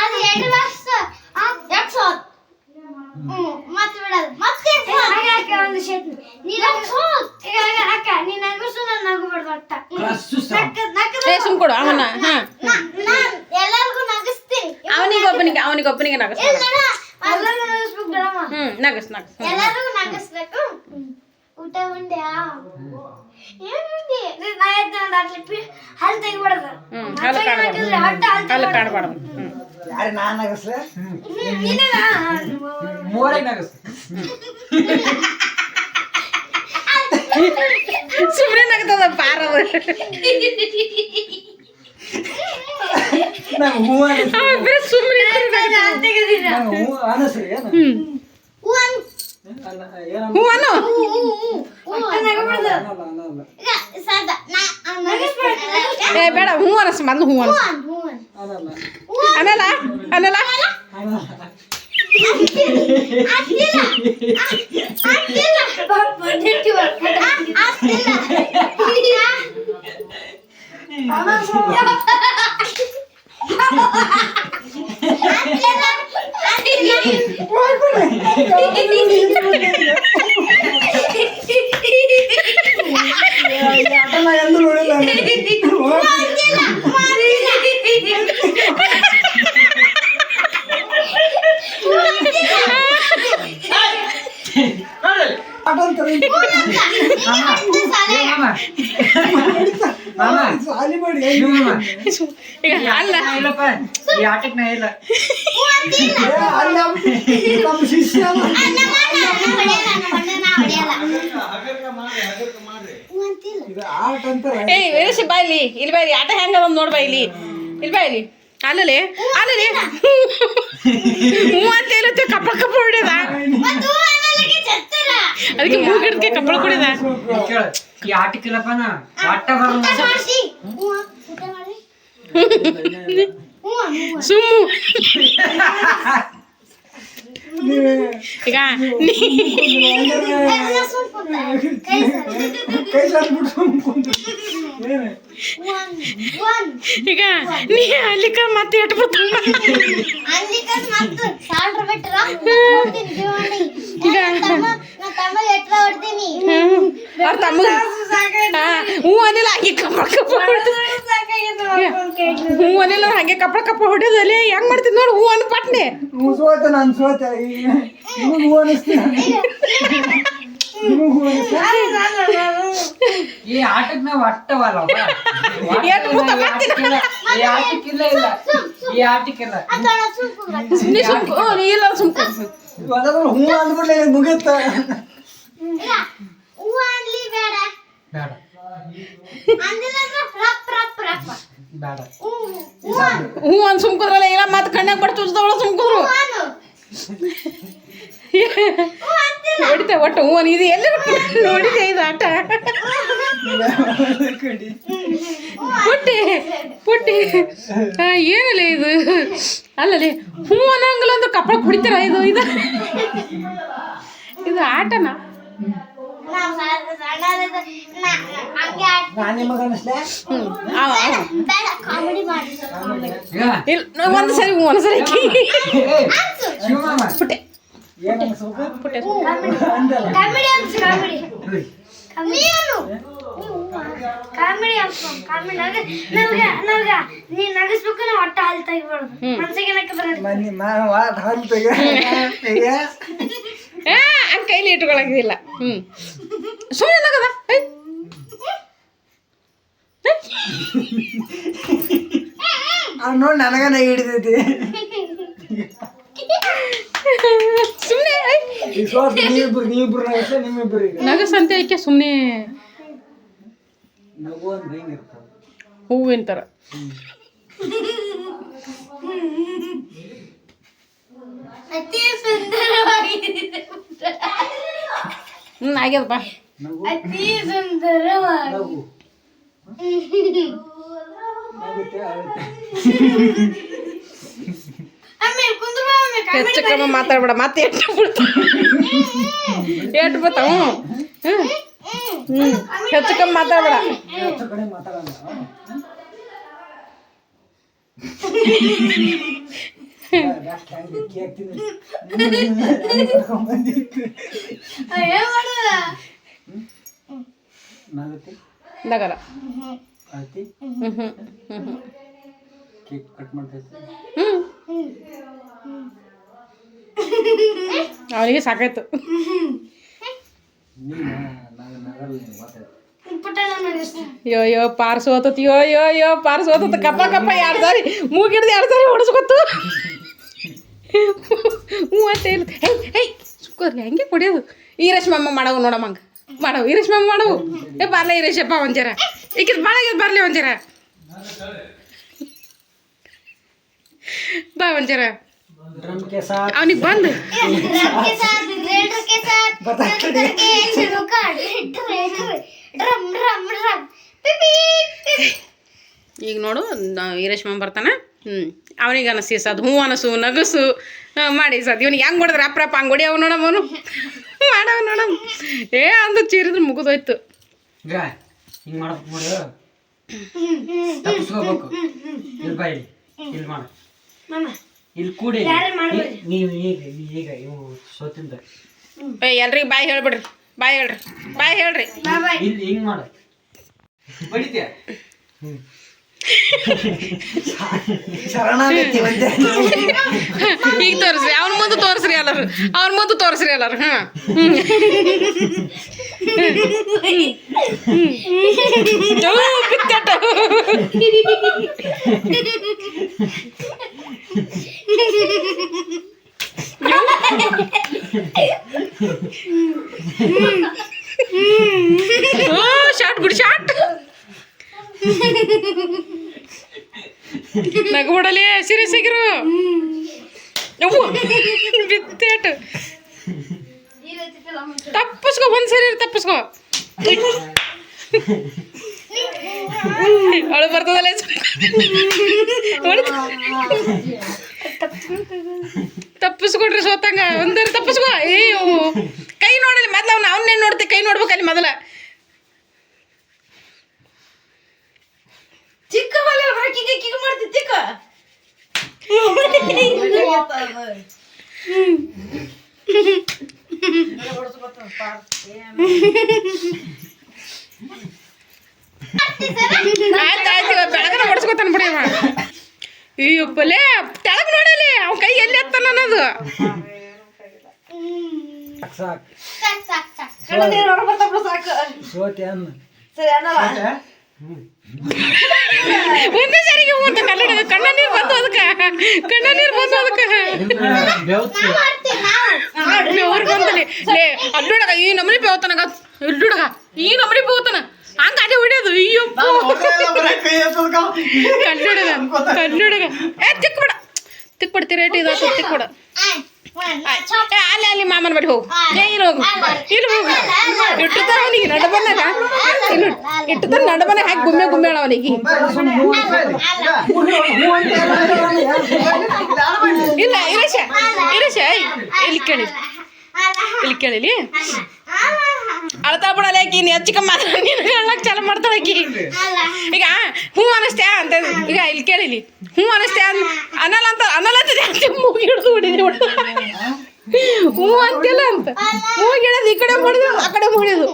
ಅದು 2 ಲಕ್ಷ 100 ಮತ್ತೆ ಬಿಡೋದು ಮತ್ತೆ ಒಂದು ಶೇಟ್ ನೀನು ಅಕ್ಕ ನೀನು ನಗಸು ನಾನು ನಗಬಾರ್ದು ಅಟ್ಟ ಸುಮ್ ಕೊಡು ಅವನ ಎಲ್ಲರಿಗೂ ನಗಿಸ್ತೀನಿ ಅವನಿಗೊಬ್ಬನಿಗೆ ನಗಸ್ ಎಲ್ಲರಿಗೂ ನಗಿಸ್ಬೇಕು ನಗಸ್ ಎಲ್ಲರಿಗೂ ನಗಿಸ್ಬೇಕು ಊಟ ಉಂಡ್ಯಾ ಏನು ಉಂಡಿ ನಾ ಎದ್ದ ಅಟ್ಲಿ ಹಾಲು ತೆಗಿಬಾರ್ದು ಹಾಲು ಕಾಡಬಾರ್ದು ಯಾರು ನಾನು ನಗಸ್ಲೆ ಮೂವರಿಗೆ ನಗಸ್ ಸುಮ್ಮನೆ ನಗ್ತದ ಪಾರವ ಸುಮ್ಮನೆ ಹೂವನು ಏ ಬೇಡ ಹೂ ಅನಸ್ ಮೊದ್ಲು ಹೂ ಅನಸ್ ಅನ್ನಲ್ಲ ಅನ್ನಲ್ಲ ಅಲ್ಲ ಈ ಆಟಕ್ಕೆ ನಾ ಇಲ್ಲ ಏ ವೀರೇಶ್ ಬಾಯ್ಲಿ ಇಲ್ಲಿ ಬಾಯ್ಲಿ ಆಟ ಹೆಂಗ ನೋಡ್ ಬಾಯ್ಲಿ ಇಲ್ಲಿ ಬಾಯ್ಲಿ ಅಲ್ಲಲ್ಲಿ ಅಲ್ಲಲ್ಲಿ ಮೂವತ್ತೇಳು ಕಪ್ಪಳ ಕಪ್ಪ ಹೊಡ್ಯದ ಅದಕ್ಕೆ ಮೂಗಿಡ್ಕೆ ಕಪ್ಪಳ ಕುಡಿದ ಈ ಆಟಕ್ಕಿಲ್ಲಪ್ಪನ ಆಟ ಬರಲ್ಲ ಸುಮ್ಮು ಈಗ ಈಗ ನೀ ಅಲ್ಲಿಕ ಮತ್ತೆ ಎಟ್ಬಿಟ್ಟು ಅವ್ರ ತಮ್ಮ ಹೂ ಅನಿಲ್ಲ ಹಂಗೆ ಕಪ್ಪಳ ಕಪ್ಪ ಹೂ ಅನಿಲ್ಲ ಹಂಗೆ ಕಪ್ಪಳ ಕಪ್ಪ ಹೊಡೆದಲ್ಲಿ ಹೆಂಗ್ ಮಾಡ್ತೀನಿ ನೋಡು ಹೂ ಅನ್ ಪಟ್ನೆ ಸೋತೆ ನಾನು ಸೋತೆ ಹೂ ಅನಿಸ್ತೀನಿ ಈ ಆಟಕ್ಕೆ ನಾವು ಅಟ್ಟವಲ್ಲ ಈ ಆಟಕ್ಕಿಲ್ಲ ಇಲ್ಲ ಈ ಆಟಕ್ಕಿಲ್ಲ ಇಲ್ಲ ಸುಮ್ಕು ಹೂ ಅಂದ್ಬಿಡ್ಲೆ ಮುಗಿಯುತ್ತ ಬೇಡ ಬೇಡ ಹೂ ಅನ್ ಸುಮ್ಕುದ್ರಲ್ಲ ಇಲ್ಲ ಮತ್ತೆ ಕಣ್ಣಾಗ ಬಡ್ ಚುಚ್ದವಳ ಸುಮ್ಕುದ್ರು ನೋಡಿತೆ ಒಟ್ಟು ಹೂ ಇದು ಎಲ್ಲಿ ನೋಡಿದೆ ಇದು ಆಟ ಪುಟ್ಟಿ ಪುಟ್ಟಿ ಏನಲ್ಲ ಇದು ಅಲ್ಲಲ್ಲಿ ಹೂ ಅನ್ನಂಗಿಲ್ಲ ಅಂದ್ರೆ ಕಪ್ಪಳ ಕುಡಿತಾರ ಇದು ಇದು ಇದು ಆಟನಾ ನಾನು ನಿಮಗೆ ಅನಿಸ್ಲೆ ಇಲ್ಲ ಒಂದು ಸರಿ ಒಂದು ಸರಿ ಪುಟ್ಟೆ ಏನು ಅನ್ಸ್ಬೇಕು ಪುಟ್ಟೆ ನೀನ್ ನಗಿಸ್ಬೇಕು ನಾವು ಒಟ್ಟ ಹಾಲು ತೆಗಿಬಾರ್ದು ಮನ್ಸಿಗೆ ಹಾಲು ತೆಗೆ ಹಂಗೆ ಕೈಲಿ ಇಟ್ಕೊಳಂಗಿಲ್ಲ ಸುಮ್ಮನೆ ನಗದ ನೋಡಿ ನನಗ ನೈ ಹಿಡಿದೈತಿ ಸುಮ್ಮನೆ ನೀವಿಬ್ರು ನಗಸ ನಿಮ್ಮಿಬ್ರು ನಗಸ್ ಅಂತ ಯಾಕೆ ಸುಮ್ಮನೆ ನಗು ಅಂದ್ರೆ ಹೆಂಗಿರ್ತಾವ ಹೂವಿನ ಥರ ಅತಿ ಸುಂದರವಾಗಿದೆ ಆಗ್ಯದಪ್ಪ ಅತಿ ಸುಂದರವಾಗಿ ನಗು ಆಗುತ್ತೆ ಆಗುತ್ತೆ ಆಮೇಲೆ ಕುಂದ್ರ ಹೆಚ್ಚು ಕಮ್ಮಿ ಮಾತಾಡ್ಬೇಡ ಮತ್ತೆ ಎಟ್ಟು ಬರ್ತಾವ ಹೆಚ್ಚು ಕಮ್ಮಿ ಮಾತಾಡ್ಬೇಡ ಕಡೆ ಮಾತಾಡೋಣ ಕೇಕ್ ತಿನ್ನು ಏನ್ ಮಾಡೋದ ನಾಗತ್ತಿ ನಗಲ್ಲ ಆಯ್ತಿ ಕೇಕ್ ಕಟ್ ಮಾಡ್ತೈತಿ ಅವನಿಗೆ ಸಾಕಾಯ್ತು. ನೀನು ನಗಲ್ಲ ನೀನು ಮಾತಾಡ್ತಿ ಪುಟ್ಟಣ ನನಗಿಷ್ಟ. ಯೋ ಪಾರ್ಸ್ ಹೋತತಿ ಯೋ ಪಾರ್ಸ್ ಹೋತತ ಕಪ್ಪ 2 ಸಾರಿ ಮೂಗಿಡ್ದು 2 ಸಾರಿ ಹೊಡೆಸ್ಕೊತು. ಹ್ಞೂ ಅಂತ ಹೇಳಿ ಹೇ ಸುಕ್ಕೋದ್ರಿ ಹಂಗೆ ಕೊಡಿಯೋದು. ಈರೇಶ್ ಮಮ್ಮ ಮಾಡವು ನೋಡಮ್ಮಂಗ ಮಾಡವು ಈರೇಶ್ ಮಮ್ಮ ಮಾಡವು. ಬರ್ಲ ಈರೇಶಪ್ಪ ಒಂಚರ ಈಕಿದ್ ಭಾಳ ಬರ್ಲಿ ಒಂಚರ ಬಾ ಒಂಚರ ड्रम के साथ ಅವನಿಗೆ ಬಂದು ड्रम के साथ रेडर के साथ करके शुरू कर ड्रम ड्रम ड्रम पिपी ಈಗ ನೋಡು ಈರೇಶ್ ಮಮ್ಮ ಬರ್ತಾನೆ. ಅವನಿಗೆ ಅನಸೀಸದು ಹ್ಞೂ ಅನಸು ನಗಸು ಮಾಡಿ ಸದ್ ಇವನಿಗೆ ಹೆಂಗೆ ಹೊಡೆದ್ರೆ ಅಪ್ರಪ್ಪ ಹಂಗೆ ಹೊಡಿಯವ ನೋಡಮ್ಮ ಅವನು ಮಾಡವ ನೋಡಮ್ಮ ಅಂದ ಚೀರಿದ್ರೆ ಮುಗಿದೋಯ್ತು. ಹಿಂಗ್ ಮಾಡ್ಬೇಕು ನೋಡು ತಪ್ಪಿಸ್ಕೋಬೇಕು. ಇಲ್ಲಿ ಬಾ ಇಲ್ಲಿ ಮಾಡು ಮಾಮ ಇಲ್ಲಿ ಕೂಡಿ ಯಾರು ಮಾಡ್ಬೇಡಿ. ನೀವು ಈಗ ಇವು ಸೋತಿಂದ ಎಲ್ರಿಗೆ ಬಾಯ್ ಹೇಳ್ಬಿಡ್ರಿ ಬಾಯ್ ಹೇಳ್ರಿ ಬಾಬಾ ಇಲ್ಲಿ ಹಿಂಗ್ ಮಾಡು ಬಡಿದ್ಯಾ ಶರಣಾಗತಿ ಒಂದೇ ಈಗ ತೋರಿಸ್ರಿ ಅವ್ನ ಮುಂದೆ ತೋರಿಸ್ರಿ ಎಲ್ಲರು ಹಾಂ ಬಿತ್ತಾಟ ಶಾರ್ಟ್ ಗುಡ್ ಶಾರ್ಟ್ ನಗಬಿಡಲಿ ಸೀರಿಯಸ್ ಆಗಿರು ಬಿತ್ತೇಟು ತಪ್ಪಿಸ್ಕೊ ಒಂದ್ಸರಿ ತಪ್ಪಿಸ್ಕೊ ಅವಳು ಬರ್ತದಲ್ಲ ತಪ್ಪಿಸ್ಕೊಡ್ರಿ ಸೋತಂಗ ಒಂದರಿ ತಪ್ಪಿಸ್ಕೊ ಕೈ ನೋಡಲಿ ಮೊದ್ಲು ಅವನ್ನೇ ನೋಡ್ತಿ ಕೈ ನೋಡ್ಬೇಕಲ್ಲಿ ಮೊದಲ ಚಿಕ್ಕ ಮಲೆ ಹೊರಕಿಗೆ ಕಿಗ ಮಾಡ್ತಿ ಚಿಕ್ಕ ಆಯ್ತು ಬೆಳಗನ ಹೊಡ್ಸ್ಕೊತಾನ ಬಿಡಿ ಅವ ಅಯ್ಯಪ್ಪಲೇ ತೆಳಗ್ ನೋಡಲಿ ಅವ ಕೈ ಎಲ್ಲಿ ಎತ್ತಾನ ಅನ್ನೋದು ಸಾಕು ಸಾಕ್ ಸಾಕ್ ಸಾಕ್ ಸೋತೆ ಅನ್ನ ಒಂದೇ ಸರಿಗೆ ಹೂ ಅಂತ ಕನ್ನಡ ಕಣ್ಣ ನೀರು ಬಂದು ಅದಕ್ಕೆ ಮಾಡ್ತೀವಿ ನಾವು ಅವ್ರು ಬಂತಲಿ ಲೇ ಅಲ್ಲುಡಗ ಈ ನಮನಿ ಬೇವತನಗ ಇಲ್ಲುಡಗ ಈ ನಮನಿ ಬೇವತನ ಹಂಗ ಅದೇ ಹೊಡಿಯೋದು ಅಯ್ಯೋ ಕಲ್ಲುಡಗ ತಿಕ್ಬಿಡ್ತಿ ರೇಟ್ ಇದಾತು ತಿಕ್ಬಿಡ ಅಲ್ಲಿ ಮಾಮನ ಬಡಿ ಹೋಗು ಇಲ್ಲಿ ಹೋಗು ಇಟ್ಟುತ್ತಾರ ಅವನಿಗೆ ನಡಬನ್ನಾಗ ಇಟ್ಟುತ್ತಾರ ನಡಬನ್ನಾಗ ಹಾಕಿ ಗುಮ್ಮೆ ಹೇಳ ಅವನಿಗೆ ಇಲ್ಲ ಇರೇಶ ಇಲ್ಲಿ ಕೇಳಿಲಿ ಅಳ್ತಾ ಬಿಡಲ್ಲ ಆಕಿ ನೀ ಹೆಚ್ಚಿಕ ಮಾತ್ರ ನೀನು ಹೇಳಕ್ ಚಾಲು ಮಾಡ್ತಾಳೆ ಆಕಿ ಈಗ ಹ್ಞೂ ಅನಸ್ತ್ಯಾ ಅಂತ ಈಗ ಇಲ್ಲಿ ಕೇಳಿಲಿ ಹ್ಞೂ ಅನಸ್ತ್ಯಾ ಅನ್ನಲ್ಲ ಮೂಗಿ ಹಿಡಿದು ಹೊಡಿದ್ರಿ ಹ್ಞೂ ಅಂತಿಲ್ಲ ಅಂತ ಮೂಗಿ ಹಿಡಿದು ಈ ಕಡೆ ಹೊಡೆದು ಆ ಕಡೆ ಹೊಡೆದು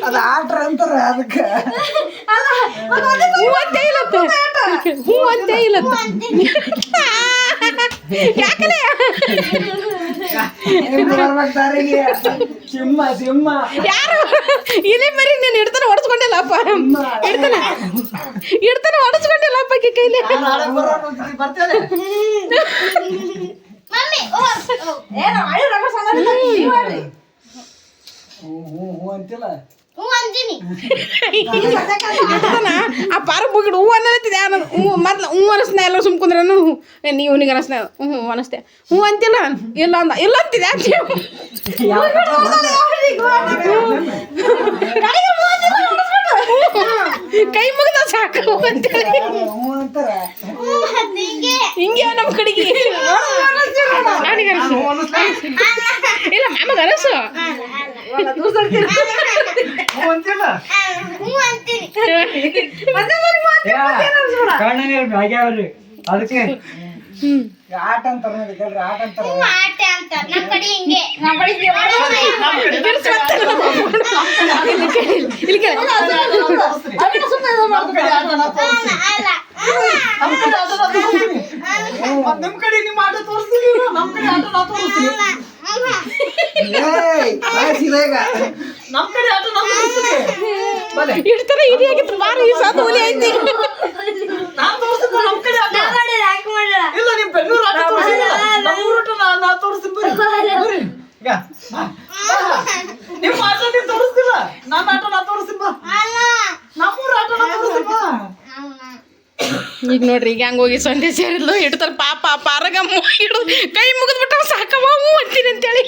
ಅದು ಆಟ್ರ ಅಂತಾರ ಅದಕ್ಕೆ ಹ್ಞೂ ಅಂತೇ ಇಲ್ಲತ್ತ ಯಾಕಲೆ ಬರ್ಬೇಕು ದಾರಿಗೆ ಸಿಂಹ ಯಾರು ಇಲ್ಲಿ ಮರಿ ನೀನು ಹಿಡ್ತಾನೆ ಹೊಡೆಸ್ಕೊಂಡಿಲ್ಲಪ್ಪ ಹಿಡ್ತಾನೆ ಹೊಡೆಸ್ಕೊಂಡಿಲ್ಲಪ್ಪ ಆಕಿ ಕೈಲಿ ಮಮ್ಮಿ ಹ್ಞೂ ಅಂತಿಲ್ಲ ಹ್ಞೂ ಅಂತೀನಿ ಹಿಡ್ತಾನ ಆ ಪಾರ ಮುಗಿಡು ಹೂ ಅನ್ನತ್ತಿದೆ ಹ್ಞೂ ಮೊದ್ಲು ಹ್ಞೂ ಅನಿಸ್ನ ಎಲ್ಲ ಸುಮ್ಕುಂದ್ರೆ ನೀವು ಅವನಿಗೆ ಅನಿಸ್ನ ಹ್ಞೂ ಅನಿಸ್ತೆ ಹ್ಞೂ ಅಂತಿಲ್ಲ ಇಲ್ಲ ಅಂತಿದೆ ಕೈ ಮುಗಿದ ಸಾಕು ಅಂತೇಳಿ ಹ್ಞೂ ಅಂತಾರ ಹಿಂಗೆ ನಮ್ಮ ಕಡೆಗೆ ನಾನಿಗೆ ಅನಸು ಇಲ್ಲ ಮ್ಯಾಮಗೆ ಅನಸು ಹ್ಞೂ ಅಂತಿಲ್ಲ ಕಣ್ಣಲ್ಲಿ ಆಗ್ಯಾವ್ರಿ ಅದಕ್ಕೆ ಆಟ ಅಂತಾರ ನೋಡಿ ಕೇಳ್ರಿ ಆಟ ಅಂತಾರ ಆಟ ಅಂತ ನಮ್ ಕಡೆ ಹಿಂಗೆ ಇಲ್ಲಿ ಕೇಳಿ ನಮ್ ಕಡೆ ಆಟ ನಾ ತೋರಿಸ್ತೀನಿ. ಅಲ್ಲ ನಮ್ ಕಡೆ ಆಟ ನಾ ತೋರಿಸ್ತೀನಿ. ಮತ್ತ್ ನಿಮ್ ಕಡೆ ನಿಮ್ಮ ಆಟ ತೋರಿಸ್ತೀನಿ ನಮ್ ಕಡೆ ಆಟ ನಾ ತೋರಿಸ್ತೀನಿ ಏಯ್ ಬಾಯ್ಸಿಲ್ಲ ಈಗ ನಮ್ ಕಡೆ ಆಟ ನಾ ತೋರಿಸ್ತೀನಿ ಬಲೆ ಇಡ್ತಾರ ಇದು ಆಗಿತ್ತು ಬಾರಿ ಈ ಸಾತು ಹುಲಿ ಐತಿ ನಾನ್ ತೋರಿಸ್ತೀನಿ ನಮ್ ಕಡೆ ಆಟ ಇಲ್ಲ ನಿಮ್ ಬೆಂಗಳೂರು ಆಟ ತೋರಿಸಿಲ್ಲ ನಮ್ಮೂರು ಆಟ ನಾ ತೋರಿಸ್ತೀನಿ ಬರ್ರಿ ಈಗ ಬಾ. ನಿಮ್ಮ ಆಟ ನೀವ್ ತೋರಿಸ್ತಿಲ್ಲ ನನ್ನ ಆಟ ನಾ ತೋರಿಸ್ತೀನಿ ಬಾ ನಮ್ಮೂರು ಆಟ ನಾ ತೋರಿಸ್ತೀನಿ ಬಾ ಈಗ ನೋಡ್ರಿ ಈಗ ಹಂಗ ಹೋಗಿ ಸಂಡೆ ಸೇರಿದ್ಲು ಇಡ್ತಾರ ಪಾಪ ಪಾರಗಮ್ಮ ಹಿಡಿದು ಕೈ ಮುಗಿದ್ಬಿಟ್ಟು ಸಾಕಮ್ಮ ಹ್ಞೂ ಅಂತೀನಿ ಅಂತೇಳಿ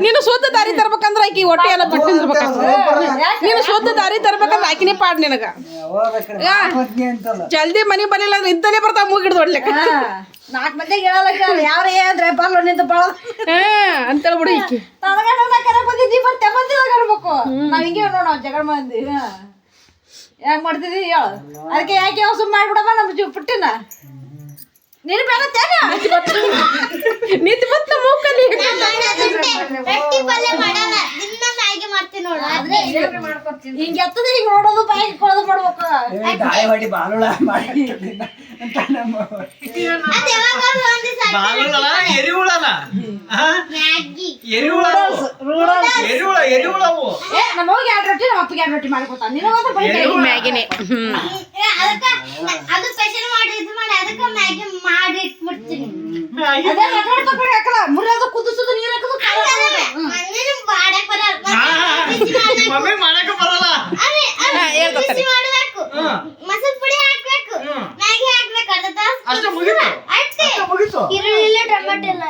ನೀನು ಸೋತ ದಾರಿ ತರ್ಬೇಕಂದ್ರ ಆಕಿ ಹೊಟ್ಟೆ ಎಲ್ಲ ಬಿಟ್ಟು ನೀನು ಸೋತ ದಾರಿ ತರ್ಬೇಕಂದ್ರ ಆಕಿನೇ ಪಾಡ್ ನಿನಗ ಜಲ್ದಿ ಮನಿ ಬರಲಿಲ್ಲ ಅಂದ್ರೆ ಇದ್ದಲೇ ಬರ್ತಾವ ಮೂಗಿಡ್ದು ಹೊಡ್ಲಿಕ್ಕೆ 4 ಮಂದಿಗೆ ಹೇಳಲಕ್ಕ ಯಾವ್ರ ಅಂದ್ರೆ ಬಲ್ಲ ನಿಂತು ಬಳ ಅಂತೇಳಿ ಬಿಡು ಈಕಿ ಕರೆ ಬಂದಿದ್ದಿ ಬಂದಿಲ್ಲ ಕರ್ಬೇಕು ನಾವ್ ಹಿಂಗೆ ನೋಡ ಜಗಳ ಮಂದಿ ಯಾಕೆ ಮಾಡ್ತಿದ್ದಿ ಹೇಳು ಅದಕ್ಕೆ ಯಾಕೆ ಯಾವ ಸುಮ್ಮನೆ ಮಾಡ್ಬಿಡಮ್ಮ ನಮ್ಮ ಪುಟ್ಟಿನ ನೀನು ಬೇಡ ತೇನ ನಿಂತು ಮತ್ತೆ ಮೂಕಲ್ಲಿ ರೊಟ್ಟಿ ಪಲ್ಯ ಮಾಡಲ್ಲ ದಿನ ಮ್ಯಾಗಿ ಮಾಡ್ತೀನಿ ನೋಡು ಆದ್ರೆ ಹಿಂಗೆ ಎತ್ತದ ಹಿಂಗೆ ನೋಡೋದು ಬಾಯಿ ಕೊಡೋದು ಮಾಡ್ಬೇಕು ದಾಳಿ ಹೊಡಿ ಬಾಳುಳ ಮಾಡಿ ಅಂತ ನಮ್ಮ ಅದ್ ಯಾವಾಗಾದ್ರೂ ಒಂದೇ ಸಾರಿ ಬಾಳುಳ ಎರಿಹುಳನ ಮ್ಯಾಗಿ ಎರಿಹುಳವು ಏ ನಮ್ಮ ಹೋಗಿ 2 ರೊಟ್ಟಿ ನಮ್ಮ ಅಪ್ಪಿಗೆ 2 ರೊಟ್ಟಿ ಮಾಡ್ಕೊತಾನ ನೀನು ಮಾತ್ರ ಬರೀ ಮ್ಯಾಗಿನೇ ಅದಕ್ಕ ಅದು ಸ್ಪೆಷಲ್ ಮಾಡಿ ಇದು ಮಾಡಿ ಅದಕ್ಕ ಮ್ಯಾಗಿ ಮಾಡಿ ಇಟ್ಬಿಡ್ತೀನಿ ಅದೇ ರಗಡ್ ತಗೊಂಡು ಹಾಕಲ್ಲ ಮುರಿಯೋದು ಕುದಿಸೋದು ನೀರು ಹಾಕೋದು ಮನೇಲಿ ಮಾಡಕ್ ಬರಲ್ಲ ಮಮ್ಮಿ ಮಾಡಕ ಬರಲ್ಲ ಬಿಸಿ ಮಾಡ್ಬೇಕು ಮಸಾಲ ಪುಡಿ ಹಾಕ್ಬೇಕು ಮ್ಯಾಗಿ ಹಾಕ್ಬೇಕು ಅರ್ಧ ತಾಸು ಅಷ್ಟೇ ಮುಗೀತು ಅಷ್ಟೇ ಮುಗೀತು ಈರುಳ್ಳಿ ಟೊಮೆಟೊ ಎಲ್ಲ